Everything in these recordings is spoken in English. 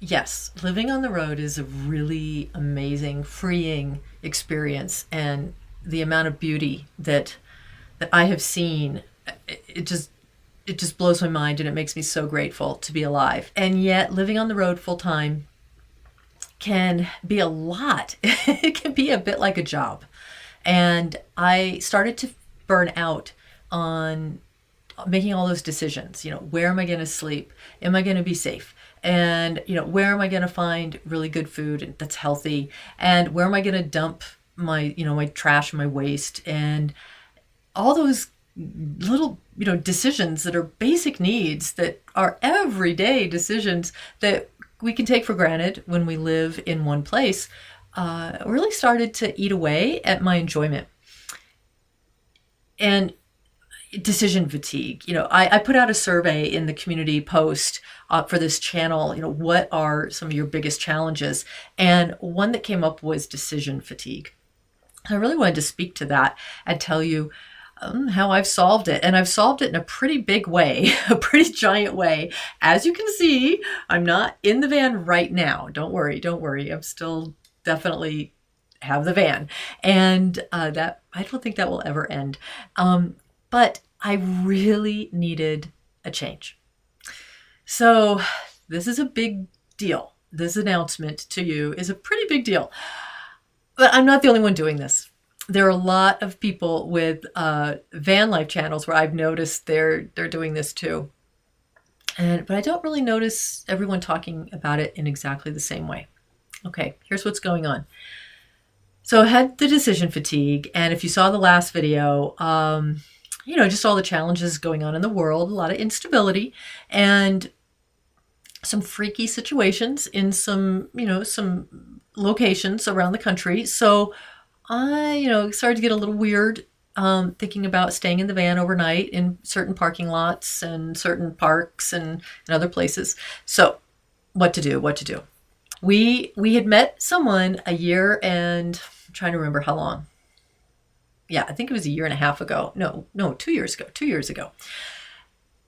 Yes, living on the road is a really amazing, freeing experience, and the amount of beauty that I have seen, it just it just blows my mind, and it makes me so grateful to be alive. And yet, living on the road full time can be a lot. It can be a bit like a job, and I started to burn out on making all those decisions. Where am I going to sleep? Am I going to be safe? And where am I going to find really good food that's healthy? And where am I going to dump my trash, my waste, and all those little decisions that are basic needs, that are everyday decisions that we can take for granted when we live in one place, really started to eat away at my enjoyment. And decision fatigue. I put out a survey in the community post for this channel. What are some of your biggest challenges? And one that came up was decision fatigue. I really wanted to speak to that and tell you how I've solved it. And I've solved it in a pretty big way, a pretty giant way. As you can see, I'm not in the van right now. Don't worry. I'm still definitely have the van. And that I don't think that will ever end. But I really needed a change. So this is a big deal. This announcement to you is a pretty big deal. But I'm not the only one doing this. There are a lot of people with Vanlife channels where I've noticed they're doing this too. But I don't really notice everyone talking about it in exactly the same way. Okay, here's what's going on. So I had the decision fatigue, and if you saw the last video, just all the challenges going on in the world, a lot of instability, and some freaky situations in some locations around the country. So I, started to get a little weird, thinking about staying in the van overnight in certain parking lots and certain parks and other places. So what to do? We had met someone a year and I'm trying to remember how long. Yeah, I think it was a year and a half ago. No, 2 years ago. 2 years ago.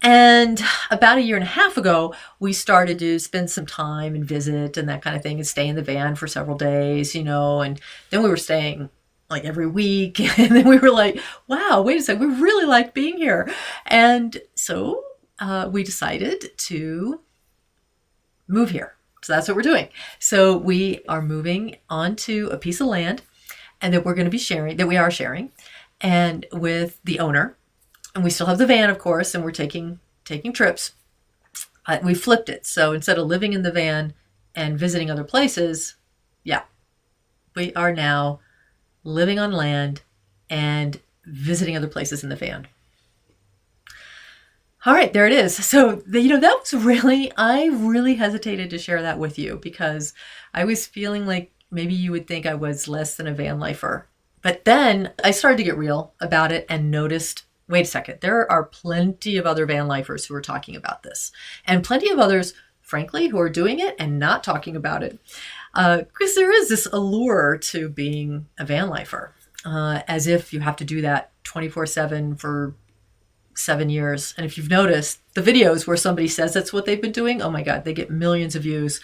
And about a year and a half ago, we started to spend some time and visit and that kind of thing and stay in the van for several days, and then we were staying like every week. And then we were like, wow, wait a second, we really like being here. And so we decided to move here. So that's what we're doing. So we are moving onto a piece of land and that we are sharing, and with the owner. And we still have the van, of course, and we're taking trips. We flipped it. So instead of living in the van and visiting other places, yeah, we are now living on land and visiting other places in the van. All right, there it is. So, I really hesitated to share that with you because I was feeling like maybe you would think I was less than a van lifer. But then I started to get real about it and noticed, wait a second, there are plenty of other van lifers who are talking about this, and plenty of others, frankly, who are doing it and not talking about it. Because there is this allure to being a van lifer, as if you have to do that 24/7 for 7 years. And if you've noticed the videos where somebody says that's what they've been doing, oh my God, they get millions of views.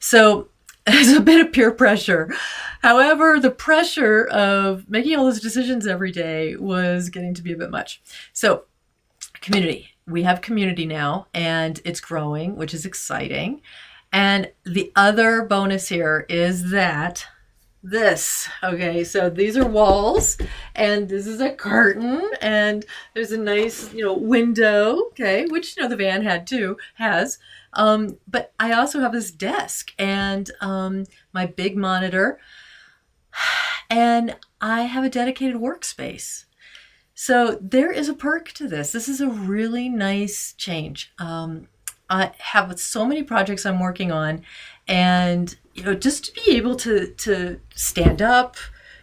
So there's a bit of peer pressure. However, the pressure of making all those decisions every day was getting to be a bit much. So community. We have community now, and it's growing, which is exciting. And the other bonus here is that okay, so these are walls, and this is a curtain, and there's a nice, window, okay, which, the van has. But I also have this desk and my big monitor, and I have a dedicated workspace. So there is a perk to this. This is a really nice change. I have so many projects I'm working on, and just to be able to stand up,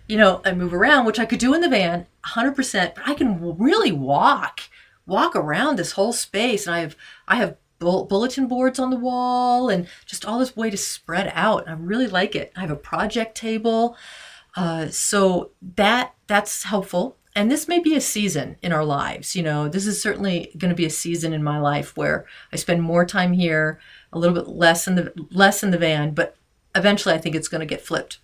and move around, which I could do in the van 100%, but I can really walk around this whole space. And I have bulletin boards on the wall and just all this way to spread out. I really like it. I have a project table. So that's helpful. And this may be a season in our lives. This is certainly going to be a season in my life where I spend more time here, a little bit less in the van, but eventually I think it's going to get flipped.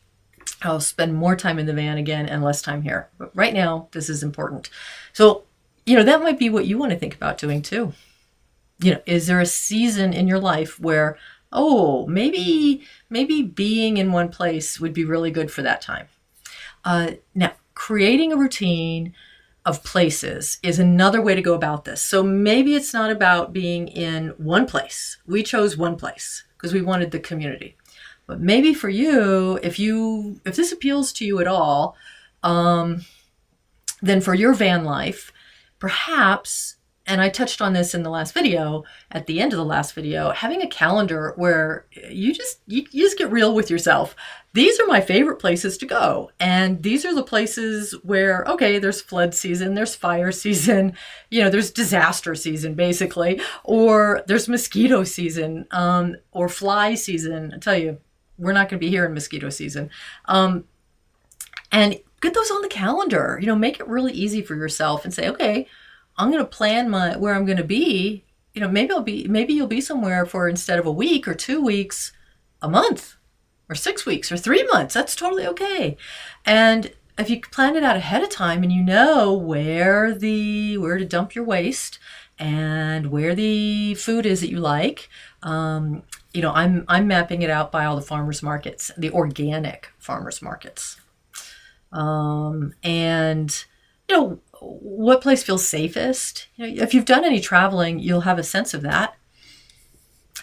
I'll spend more time in the van again and less time here. But right now, this is important. So, that might be what you want to think about doing too. Is there a season in your life where, oh, maybe being in one place would be really good for that time? Now, creating a routine of places is another way to go about this. So maybe it's not about being in one place. We chose one place because we wanted the community. But maybe for you, if this appeals to you at all, then for your van life, perhaps, and I touched on this in the last video, at the end of the last video, having a calendar where you just get real with yourself. These are my favorite places to go. And these are the places where, okay, there's flood season, there's fire season, there's disaster season, basically, or there's mosquito season, or fly season. I tell you, we're not going to be here in mosquito season. And get those on the calendar, make it really easy for yourself and say, okay, I'm going to plan where I'm going to be. Maybe you'll be somewhere for, instead of a week or 2 weeks, a month or 6 weeks or 3 months. That's totally okay. And if you plan it out ahead of time and you know where to dump your waste and where the food is that you like, I'm mapping it out by all the farmers markets, the organic farmers markets. And what place feels safest? If you've done any traveling, you'll have a sense of that.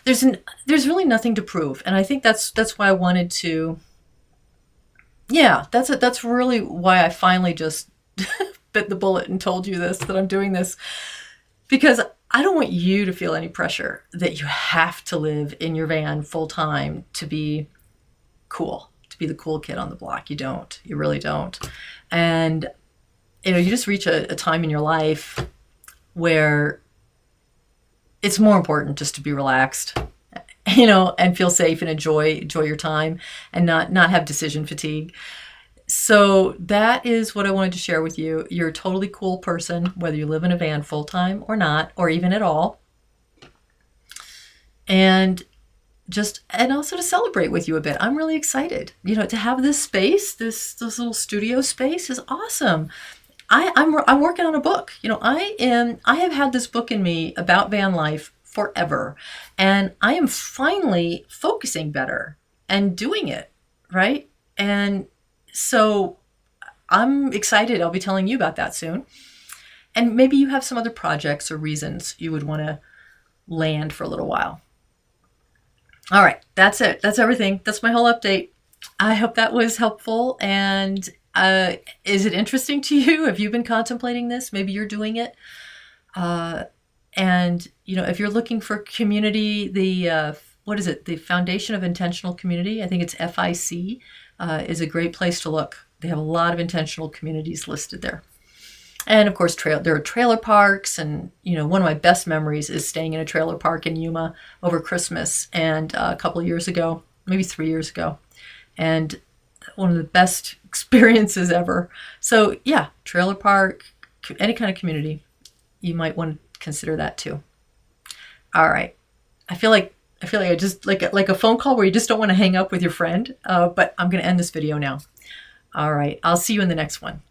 There's really nothing to prove, and I think that's why I wanted to. Yeah, that's really why I finally just bit the bullet and told you that I'm doing this, because I don't want you to feel any pressure that you have to live in your van full time to be cool, to be the cool kid on the block. You don't. You really don't. And you just reach a time in your life where it's more important just to be relaxed, and feel safe and enjoy your time and not have decision fatigue. So that is what I wanted to share with you. You're a totally cool person, whether you live in a van full time or not, or even at all. And also to celebrate with you a bit. I'm really excited, to have this space, this little studio space is awesome. I'm working on a book. I have had this book in me about van life forever, and I am finally focusing better and doing it right. And so I'm excited. I'll be telling you about that soon. And maybe you have some other projects or reasons you would want to land for a little while. All right, that's it. That's everything. That's my whole update. I hope that was helpful. And is it interesting to you? Have you been contemplating this? Maybe you're doing it. And if you're looking for community, what is it? The Foundation of Intentional Community, I think it's FIC, is a great place to look. They have a lot of intentional communities listed there. And of course, there are trailer parks, and one of my best memories is staying in a trailer park in Yuma over Christmas, and a couple of years ago, maybe 3 years ago, and one of the best experiences ever. So yeah, trailer park, any kind of community, you might want to consider that too. All right, I feel like I just like a phone call where you just don't want to hang up with your friend, but I'm going to end this video now. All right, I'll see you in the next one.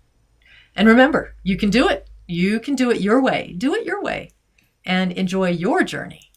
And remember, you can do it. You can do it your way. Do it your way and enjoy your journey.